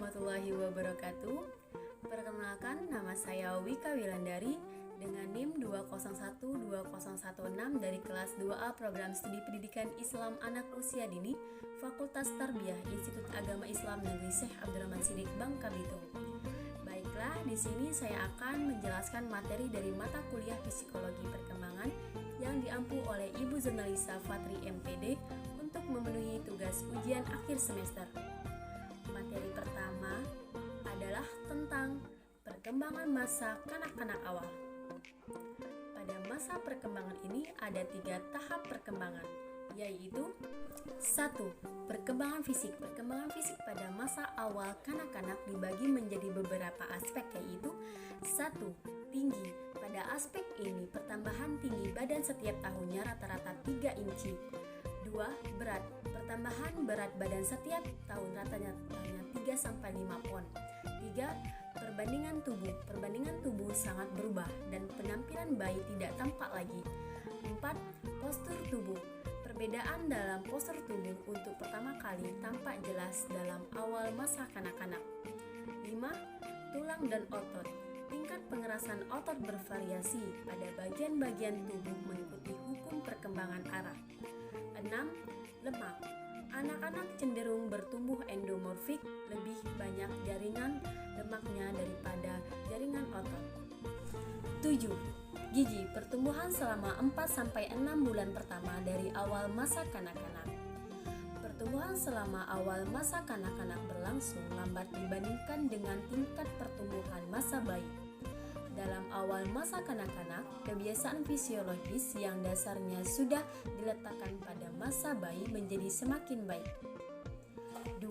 warahmatullahi wabarakatuh. Perkenalkan, nama saya Wika Wilandari dengan NIM 2012016 dari kelas 2A Program Studi Pendidikan Islam Anak Usia Dini, Fakultas Tarbiyah Institut Agama Islam Negeri Syekh Abdurrahman Siddiq, Bangka Belitung. Baiklah, di sini saya akan menjelaskan materi dari mata kuliah Psikologi Perkembangan yang diampu oleh Ibu Zurnalisa Fatri MPD untuk memenuhi tugas ujian akhir semester. Materi pertama adalah tentang perkembangan masa kanak-kanak awal. Pada masa perkembangan ini ada 3 tahap perkembangan, yaitu 1. Perkembangan fisik. Perkembangan fisik pada masa awal kanak-kanak dibagi menjadi beberapa aspek, yaitu 1. Tinggi. Pada aspek ini pertambahan tinggi badan setiap tahunnya rata-rata 3 inci. 2. Berat. Pertambahan berat badan setiap tahun rata-ratanya 3-5 pon. 3. Perbandingan tubuh. Perbandingan tubuh sangat berubah dan penampilan bayi tidak tampak lagi. 4. Postur tubuh. Perbedaan dalam postur tubuh untuk pertama kali tampak jelas dalam awal masa kanak-kanak. 5. Tulang dan otot. Tingkat pengerasan otot bervariasi pada bagian-bagian tubuh mengikuti hukum perkembangan arah. 6. Lemak. Anak-anak cenderung bertumbuh endomorfik, lebih banyak jaringan lemaknya daripada jaringan otot. 7. Gigi. Pertumbuhan selama 4-6 bulan pertama dari awal masa kanak-kanak. Pertumbuhan selama awal masa kanak-kanak berlangsung lambat dibandingkan dengan tingkat pertumbuhan masa bayi. Dalam awal masa kanak-kanak, kebiasaan fisiologis yang dasarnya sudah diletakkan pada masa bayi menjadi semakin baik. 2.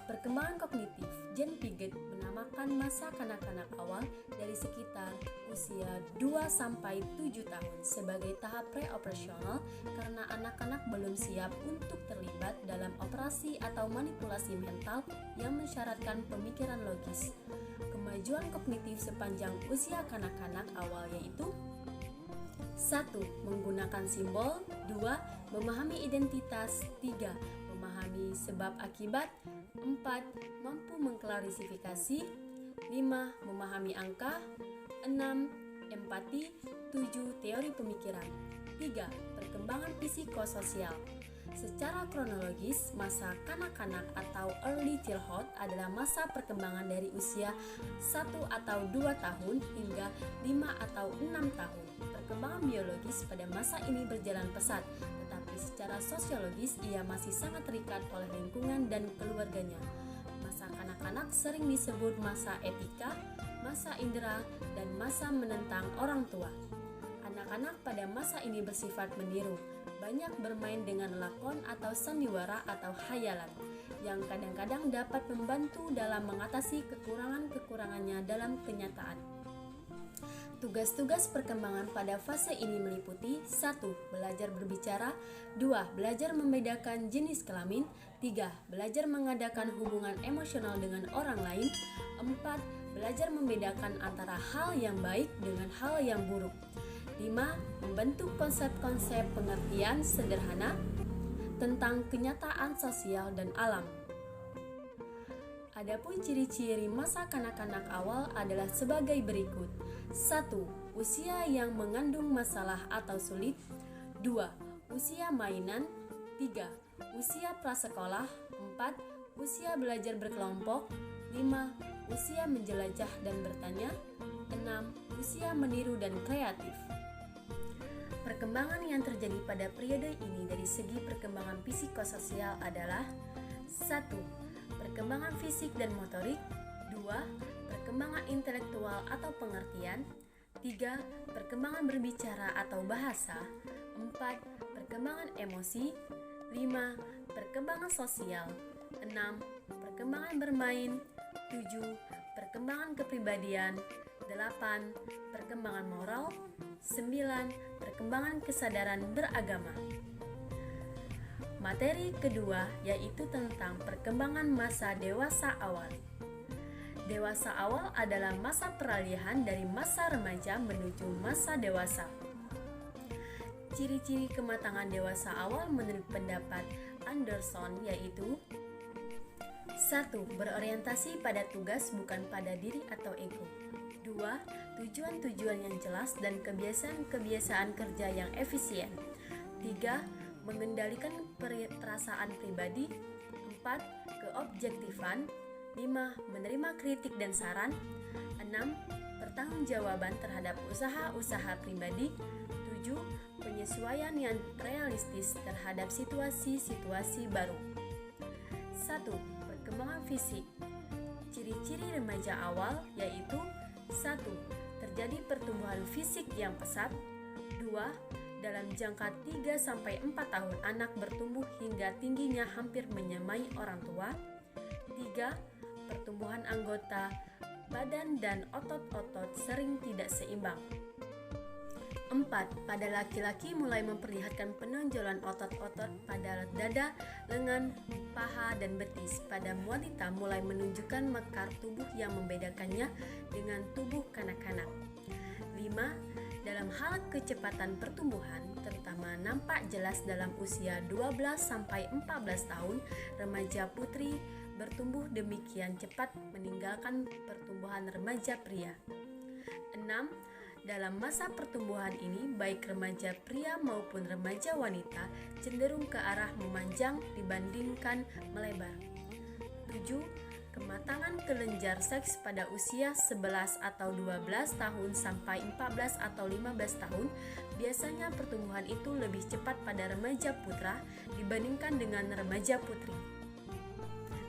Perkembangan kognitif. Jean Piaget menamakan masa kanak-kanak awal dari sekitar usia 2-7 tahun sebagai tahap pre-operasional karena anak-anak belum siap untuk terlibat dalam operasi atau manipulasi mental yang mensyaratkan pemikiran logis. Kemajuan kognitif sepanjang usia kanak-kanak awal yaitu 1. Menggunakan simbol. 2. Memahami identitas. 3. Memahami sebab akibat. 4. Mampu mengklarifikasi. 5. Memahami angka. 6. Empati. 7. Teori pemikiran. 3. Perkembangan psikososial. Secara kronologis, masa kanak-kanak atau early childhood adalah masa perkembangan dari usia 1 atau 2 tahun hingga 5 atau 6 tahun. Perkembangan biologis pada masa ini berjalan pesat, tetapi secara sosiologis ia masih sangat terikat oleh lingkungan dan keluarganya. Masa kanak-kanak sering disebut masa etika, masa indera, dan masa menentang orang tua. Anak-anak pada masa ini bersifat meniru, banyak bermain dengan lakon atau sandiwara atau hayalan, yang kadang-kadang dapat membantu dalam mengatasi kekurangan-kekurangannya dalam kenyataan. Tugas-tugas perkembangan pada fase ini meliputi 1. Belajar berbicara. 2. Belajar membedakan jenis kelamin. 3. Belajar mengadakan hubungan emosional dengan orang lain. 4. Belajar membedakan antara hal yang baik dengan hal yang buruk. 5. Membentuk konsep-konsep pengertian sederhana tentang kenyataan sosial dan alam. Adapun ciri-ciri masa kanak-kanak awal adalah sebagai berikut. 1. Usia yang mengandung masalah atau sulit. 2. Usia mainan. 3. Usia prasekolah. 4. Usia belajar berkelompok. 5. Usia menjelajah dan bertanya. 6. Usia meniru dan kreatif. Perkembangan yang terjadi pada periode ini dari segi perkembangan psikososial adalah 1. Perkembangan fisik dan motorik. 2. Perkembangan intelektual atau pengertian. 3. Perkembangan berbicara atau bahasa. 4. Perkembangan emosi. 5. Perkembangan sosial. 6. Perkembangan bermain. 7. Perkembangan kepribadian. 8. Perkembangan moral. 9. Perkembangan kesadaran beragama. Materi kedua yaitu tentang perkembangan masa dewasa awal. Dewasa awal adalah masa peralihan dari masa remaja menuju masa dewasa. Ciri-ciri kematangan dewasa awal menurut pendapat Anderson yaitu 1. Berorientasi pada tugas bukan pada diri atau ego. 2. Tujuan-tujuan yang jelas dan kebiasaan-kebiasaan kerja yang efisien. 3. Mengendalikan perasaan pribadi. 4. Keobjektifan. 5. Menerima kritik dan saran. 6. Pertanggungjawaban terhadap usaha-usaha pribadi. 7. Penyesuaian yang realistis terhadap situasi-situasi baru. 1. Perkembangan fisik. Ciri-ciri remaja awal yaitu 1. Terjadi pertumbuhan fisik yang pesat. 2. Dalam jangka 3-4 tahun anak bertumbuh hingga tingginya hampir menyamai orang tua. 3. Pertumbuhan anggota badan dan otot-otot sering tidak seimbang. 4. Pada laki-laki mulai memperlihatkan penonjolan otot-otot pada dada, lengan, paha, dan betis. Pada wanita mulai menunjukkan mekar tubuh yang membedakannya dengan tubuh kanak-kanak. 5. Dalam hal kecepatan pertumbuhan, terutama nampak jelas dalam usia 12-14 tahun, remaja putri bertumbuh demikian cepat meninggalkan pertumbuhan remaja pria. 6. Dalam masa pertumbuhan ini, baik remaja pria maupun remaja wanita cenderung ke arah memanjang dibandingkan melebar. 7. Kematangan kelenjar seks pada usia 11 atau 12 tahun sampai 14 atau 15 tahun, biasanya pertumbuhan itu lebih cepat pada remaja putra dibandingkan dengan remaja putri.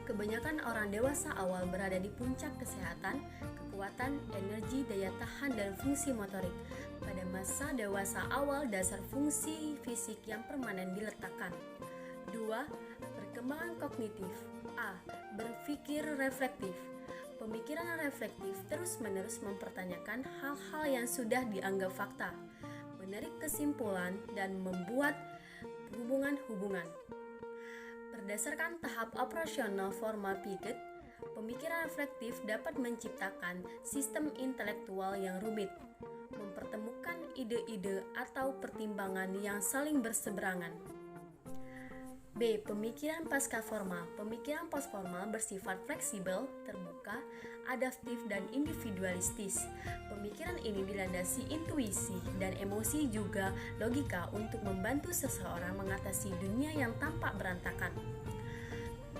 Kebanyakan orang dewasa awal berada di puncak kesehatan, kekuatan, energi, daya tahan, dan fungsi motorik. Pada masa dewasa awal, dasar fungsi fisik yang permanen diletakkan. 2. Perkembangan kognitif. A. Berpikir reflektif. Pemikiran reflektif terus-menerus mempertanyakan hal-hal yang sudah dianggap fakta, menarik kesimpulan, dan membuat hubungan-hubungan. Berdasarkan tahap operasional formal Piaget, pemikiran reflektif dapat menciptakan sistem intelektual yang rumit, mempertemukan ide-ide atau pertimbangan yang saling berseberangan. B. Pemikiran pasca formal. Pemikiran postformal bersifat fleksibel, terbuka, adaptif, dan individualistis. Pemikiran ini dilandasi intuisi dan emosi juga logika untuk membantu seseorang mengatasi dunia yang tampak berantakan.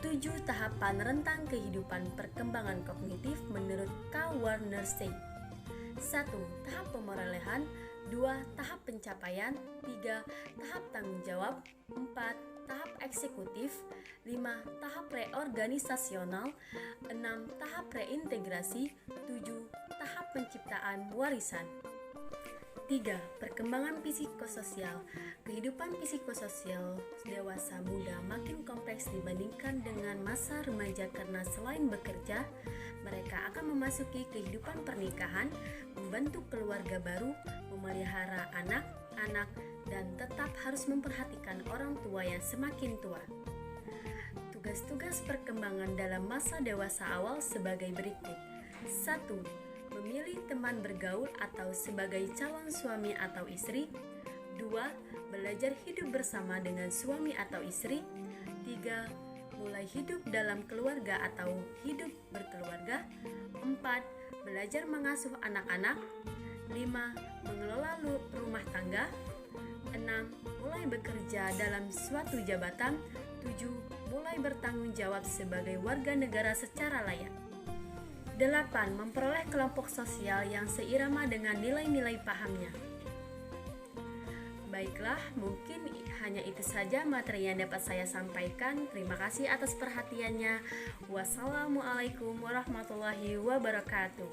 7. Tahapan rentang kehidupan perkembangan kognitif menurut K. Warner Say. 1. Tahap pemerolehan. 2. Tahap pencapaian. 3. Tahap tanggung jawab. 4. Tahap eksekutif. 5. Tahap reorganisasional. 6. Tahap reintegrasi. 7. Tahap penciptaan warisan. 3. Perkembangan psikososial. Kehidupan psikososial dewasa muda makin kompleks dibandingkan dengan masa remaja karena selain bekerja, mereka akan memasuki kehidupan pernikahan, membentuk keluarga baru, memelihara anak-anak, dan tetap harus memperhatikan orang tua yang semakin tua. Tugas-tugas perkembangan dalam masa dewasa awal sebagai berikut. 1. Memilih teman bergaul atau sebagai calon suami atau istri. 2. Belajar hidup bersama dengan suami atau istri. 3. Mulai hidup dalam keluarga atau hidup berkeluarga. 4. Belajar mengasuh anak-anak. 5. Mengelola rumah tangga. 6. Mulai bekerja dalam suatu jabatan. 7. Mulai bertanggung jawab sebagai warga negara secara layak. 8. Memperoleh kelompok sosial yang seirama dengan nilai-nilai pahamnya. Baiklah, mungkin hanya itu saja materi yang dapat saya sampaikan. Terima kasih atas perhatiannya. Wassalamualaikum warahmatullahi wabarakatuh.